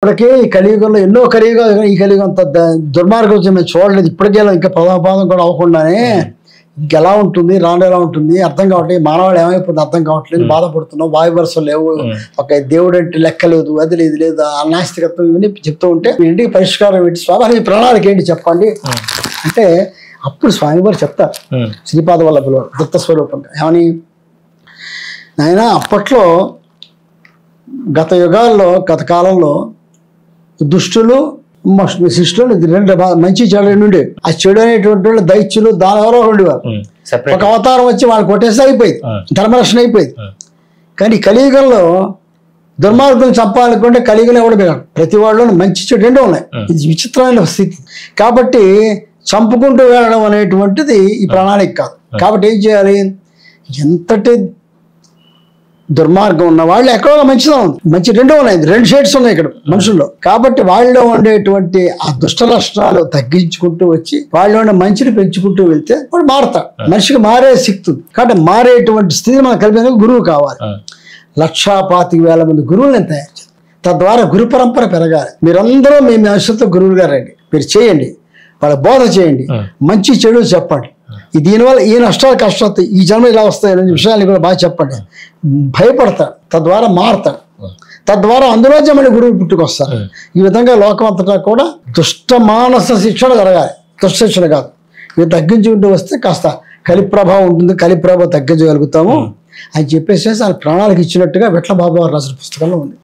ఇప్పటికే ఈ కలియుగంలో ఎన్నో కలియుగాలు ఈ కలియుగం అంత దుర్మార్గం మేము చూడలేదు. ఇప్పటికే ఇంకా పదపాదం కూడా అవ్వకుండానే ఇంకెలా ఉంటుంది, రాను ఎలా ఉంటుంది అర్థం కావట్లేదు. మానవాళి ఏమైపోతుంది అర్థం కావట్లేదు, బాధపడుతున్నాం. వాయు వరుసలు లేవు, ఒక దేవుడు అంటే లెక్క లేదు, అది లేదు లేదు అనాస్తికత్వం ఇవన్నీ చెప్తూ ఉంటే ఇంటికి పరిష్కారం ఏంటి స్వామి, అది ప్రణాళిక ఏంటి చెప్పండి అంటే అప్పుడు స్వామి వారు చెప్తారు శ్రీపాద వల్లభులు దత్త స్వరూపంగా ఏమని, నాయన అప్పట్లో గత యుగాల్లో గత కాలంలో దుష్టులు శిష్టులు రెండు మంచి చెడు ఉండే. ఆ చెడు అనేటువంటి వాళ్ళు దైత్యులు దానవరో ఉండేవారు. ఒక అవతారం వచ్చి వాళ్ళు కొట్టేస్తే అయిపోయింది, ధర్మరక్షణ అయిపోయింది. కానీ కలియుగంలో దుర్మార్గులను చంపాలనుకుంటే కలియుగంలో ఎవడు పెరగడు. ప్రతి వాళ్ళు మంచి చెడు రెండూ ఉన్నాయి. ఇది విచిత్రమైన స్థితి. కాబట్టి చంపుకుంటూ వెళ్ళడం అనేటువంటిది ఈ ప్రణాళిక కాదు. కాబట్టి ఏం చేయాలి, ఎంతటి దుర్మార్గం ఉన్న వాళ్ళు ఎక్కడో మంచిగా ఉంది, మంచి రెండో ఉన్నాయి, రెండు షేడ్స్ ఉన్నాయి ఇక్కడ మనుషుల్లో. కాబట్టి వాళ్ళలో ఉండేటువంటి ఆ దుష్ట లక్షణాలు తగ్గించుకుంటూ వచ్చి వాళ్ళు ఉండే మంచిని పెంచుకుంటూ వెళ్తే వాడు మారుతాడు. మనిషికి మారే శక్తి ఉంది. కాబట్టి మారేటువంటి స్థితి మనకు కలిపేందుకు గురువు కావాలి. 1,25,000 మంది గురువులను తయారు చేయాలి. తద్వారా గురు పరంపర పెరగాలి. మీరందరూ మీ మనుషులతో గురువులుగా రండి, మీరు చేయండి, వాళ్ళ బోధ చేయండి, మంచి చెడు చెప్పండి. దీనివల్ల ఈ నష్టాలు కష్టాలు ఈ జన్మ ఇలా వస్తాయనే విషయాన్ని కూడా బాగా చెప్పండి. భయపడతాడు, తద్వారా మారుతాడు, తద్వారా అందులోంచి మళ్ళీ గురువు పుట్టుకొస్తారు. ఈ విధంగా లోకం అంతటా కూడా దుష్ట మానస శిక్షణ జరగాలి, దుష్ట శిక్షణ కాదు. ఇవి తగ్గించుకుంటూ వస్తే కాస్త కలి ప్రభావం ఉంటుంది, కలి ప్రభావం తగ్గించగలుగుతాము అని చెప్పేసి ఆయన ప్రాణాలకు ఇచ్చినట్టుగా విట్ల బాబు వారు రాసిన పుస్తకంలో ఉంది.